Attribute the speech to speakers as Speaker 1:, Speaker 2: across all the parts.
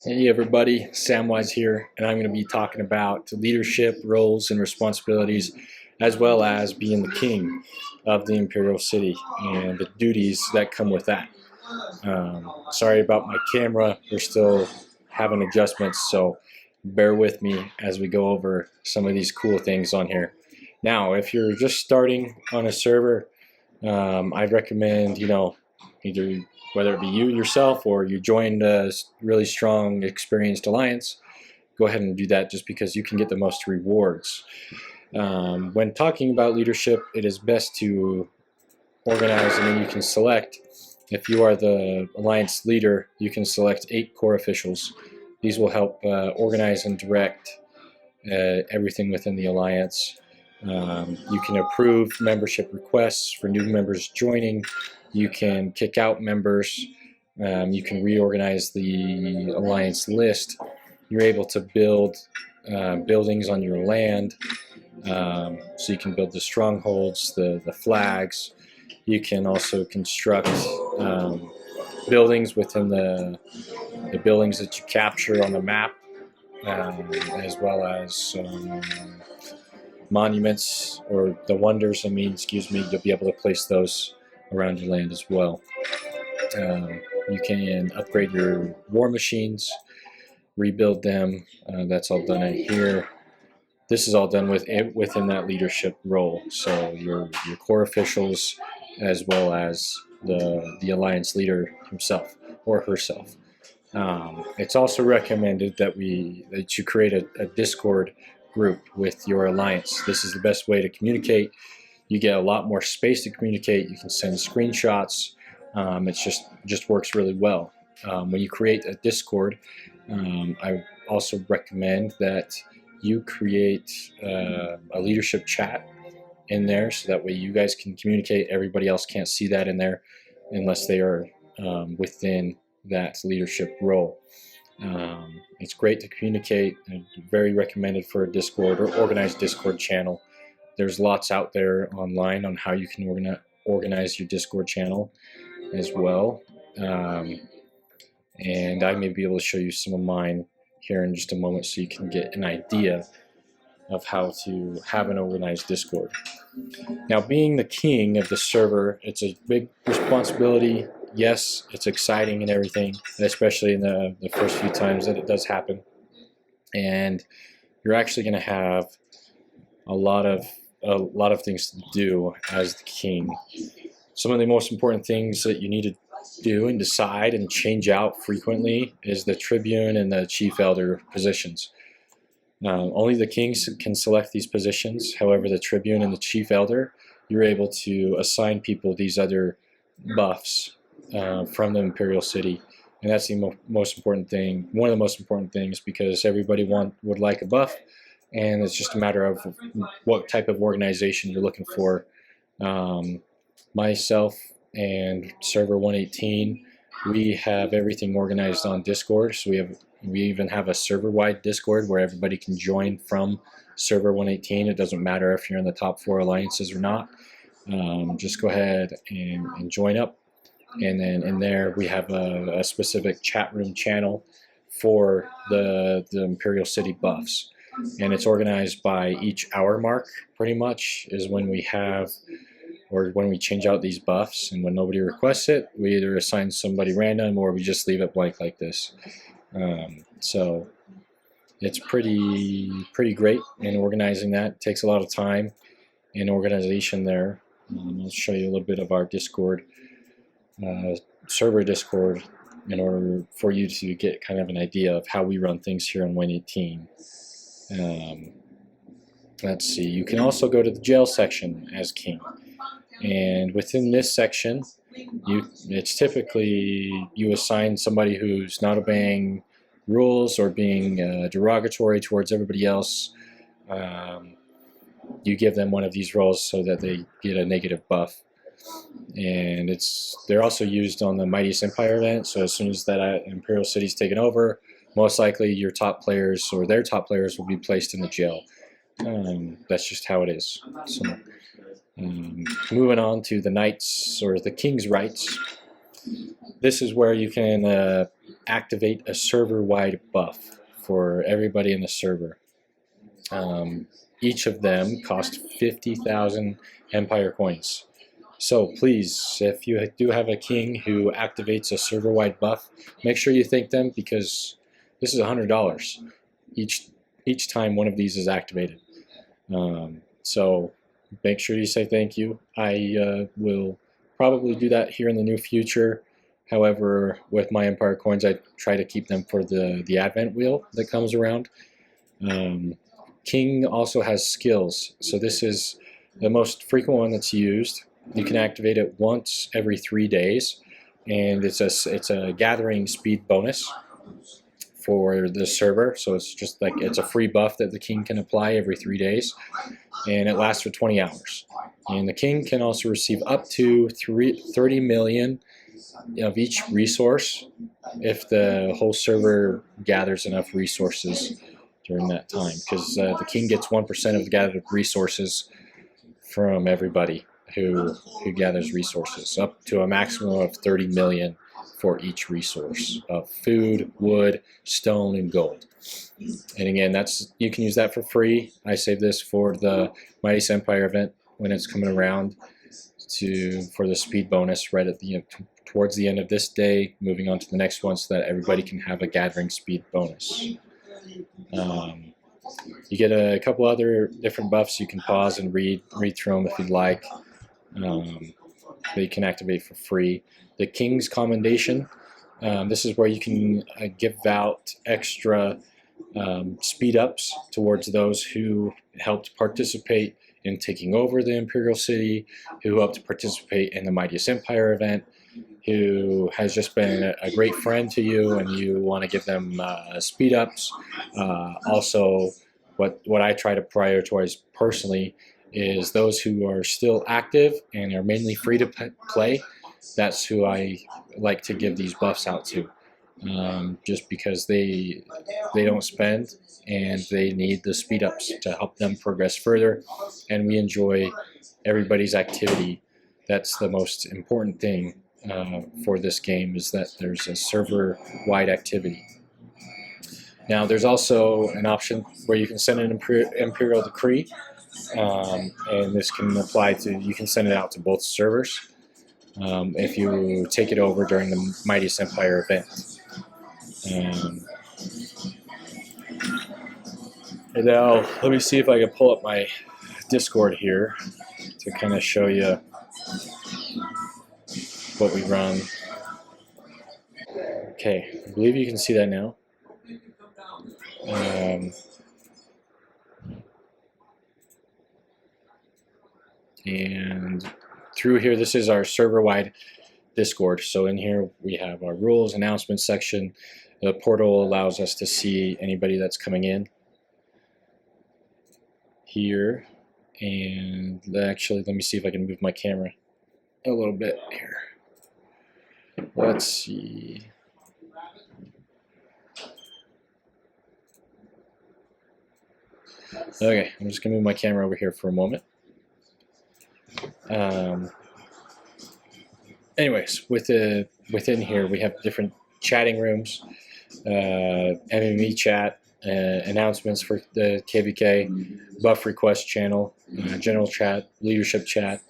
Speaker 1: Hey everybody, Samwise here, and I'm going to be talking about leadership roles and responsibilities, as well as being the king of the Imperial City and the duties that come with that. Sorry about my camera, we're still having adjustments, so bear with me as we go over some of these cool things on here. Now, if you're just starting on a server, I recommend, either whether it be you yourself or you joined a really strong, experienced alliance, go ahead and do that just because you can get the most rewards. When talking about leadership, it is best to organize, and then you can select, if you are the alliance leader, you can select 8 core officials. These will help organize and direct everything within the alliance. You can approve membership requests for new members joining. You can kick out members. You can reorganize the alliance list. You're able to build buildings on your land. So you can build the strongholds, the flags. You can also construct buildings within the buildings that you capture on the map, as well as monuments, or the wonders, excuse me, you'll be able to place those around your land as well. You can upgrade your war machines, rebuild them. That's all done in here. This is all done within that leadership role. So your core officials, as well as the alliance leader himself or herself. It's also recommended that you create a Discord group with your alliance. This is the best way to communicate. You get a lot more space to communicate. You can send screenshots. It just works really well. When you create a Discord, I also recommend that you create a leadership chat in there, so that way you guys can communicate. Everybody else can't see that in there unless they are within that leadership role. It's great to communicate, and very recommended for a Discord or organized Discord channel. There's lots out there online on how you can organize your Discord channel as well. And I may be able to show you some of mine here in just a moment, so you can get an idea of how to have an organized Discord. Now, being the king of the server, it's a big responsibility. Yes, it's exciting and everything, especially in the first few times that it does happen. And you're actually going to have a lot of things to do as the king. Some of the most important things that you need to do and decide and change out frequently is the tribune and the chief elder positions. Only the kings can select these positions. However, the tribune and the chief elder, you're able to assign people these other buffs from the Imperial City. And that's the most important thing, one of the most important things, because everybody would like a buff, and it's just a matter of what type of organization you're looking for. Myself and Server 118, we have everything organized on Discord. So we even have a server-wide Discord where everybody can join from Server 118. It doesn't matter if you're in the top 4 alliances or not. Just go ahead and join up. And then in there we have a specific chat room channel for the Imperial City buffs. And it's organized by each hour mark, pretty much, is when we have, or when we change out these buffs. And when nobody requests it, we either assign somebody random or we just leave it blank like this. So it's pretty great in organizing that. It takes a lot of time and organization there. I'll show you a little bit of our Discord, server Discord, in order for you to get kind of an idea of how we run things here on 118. Let's see, you can also go to the jail section as king. And within this section, it's typically you assign somebody who's not obeying rules or being derogatory towards everybody else. You give them one of these roles so that they get a negative buff. And they're also used on the Mightiest Empire event. So as soon as that Imperial City's taken over, most likely your top players or their top players will be placed in the jail. That's just how it is. So moving on to the knights, or the king's rights. This is where you can activate a server-wide buff for everybody in the server. Each of them cost 50,000 Empire coins. So please, if you do have a king who activates a server-wide buff, make sure you thank them, because this is $100 each time one of these is activated. So make sure you say thank you. I will probably do that here in the near future. However, with my Empire coins, I try to keep them for the Advent wheel that comes around. King also has skills, so this is the most frequent one that's used. You can activate it once every 3 days, and it's a gathering speed bonus for the server. So it's just like it's a free buff that the king can apply every 3 days, and it lasts for 20 hours. And the king can also receive up to 30 million of each resource if the whole server gathers enough resources during that time, because the king gets 1% of the gathered resources from everybody who gathers resources, up to a maximum of 30 million for each resource of food, wood, stone, and gold. And again, you can use that for free. I save this for the Mighty Empire event when it's coming around for the speed bonus right at the towards the end of this day, moving on to the next one, so that everybody can have a gathering speed bonus. You get a couple other different buffs. You can pause and read through them if you'd like. They can activate for free. The King's Commendation. This is where you can give out extra speed ups towards those who helped participate in taking over the Imperial City, who helped participate in the Mightiest Empire event, who has just been a great friend to you, and you want to give them speed ups. Also, what I try to prioritize personally is those who are still active and are mainly free to play. That's who I like to give these buffs out to, just because they don't spend and they need the speed ups to help them progress further, and we enjoy everybody's activity. That's the most important thing for this game, is that there's a server-wide activity. Now, there's also an option where you can send an Imperial decree, and this can apply to, you can send it out to both servers if you take it over during the Mightiest Empire event. And now, let me see if I can pull up my Discord here to kind of show you what we run. Okay, I believe you can see that now. And through here, this is our server-wide Discord. So in here we have our rules, announcements section. The portal allows us to see anybody that's coming in here. And actually, let me see if I can move my camera a little bit here. Let's see. Okay, I'm just gonna move my camera over here for a moment. Anyways, within here we have different chatting rooms, MME chat, announcements for the KVK, buff request channel, general chat, leadership chat,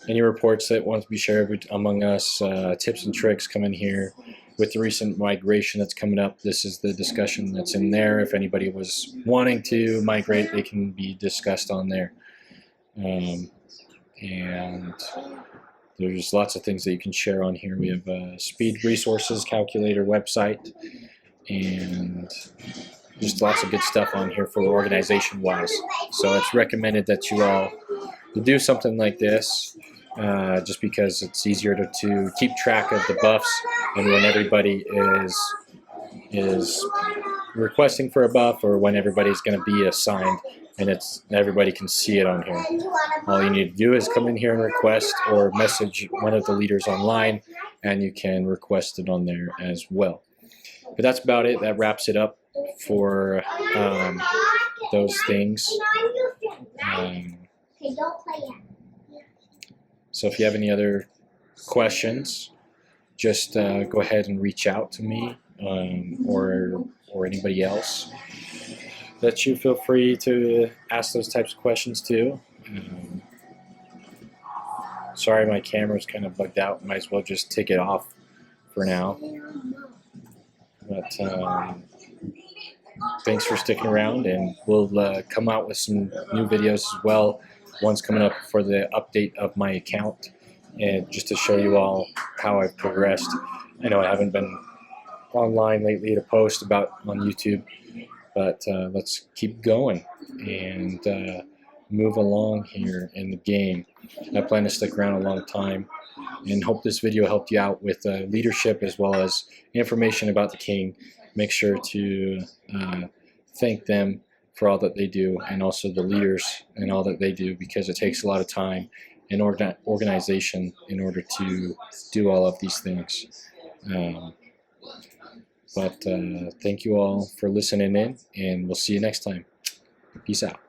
Speaker 1: any reports that want to be shared among us, tips and tricks come in here. With the recent migration that's coming up, this is the discussion that's in there. If anybody was wanting to migrate, they can be discussed on there. And there's lots of things that you can share on here. We have a speed resources calculator website, and just lots of good stuff on here for organization wise. So it's recommended that you all do something like this, just because it's easier to keep track of the buffs, and when everybody is requesting for a buff, or when everybody's going to be assigned, and everybody can see it on here. All you need to do is come in here and request, or message one of the leaders online, and you can request it on there as well. But that's about it. That wraps it up for those things. So if you have any other questions, just go ahead and reach out to me, or anybody else that you feel free to ask those types of questions to. Sorry, my camera's kind of bugged out. Might as well just take it off for now. But thanks for sticking around, and we'll come out with some new videos as well. One's coming up for the update of my account, and just to show you all how I've progressed. I know I haven't been online lately to post about on YouTube, but let's keep going and move along here in the game. I plan to stick around a long time, and hope this video helped you out with leadership as well as information about the king. Make sure to thank them for all that they do, and also the leaders and all that they do, because it takes a lot of time and organization in order to do all of these things. But thank you all for listening in, and we'll see you next time. Peace out.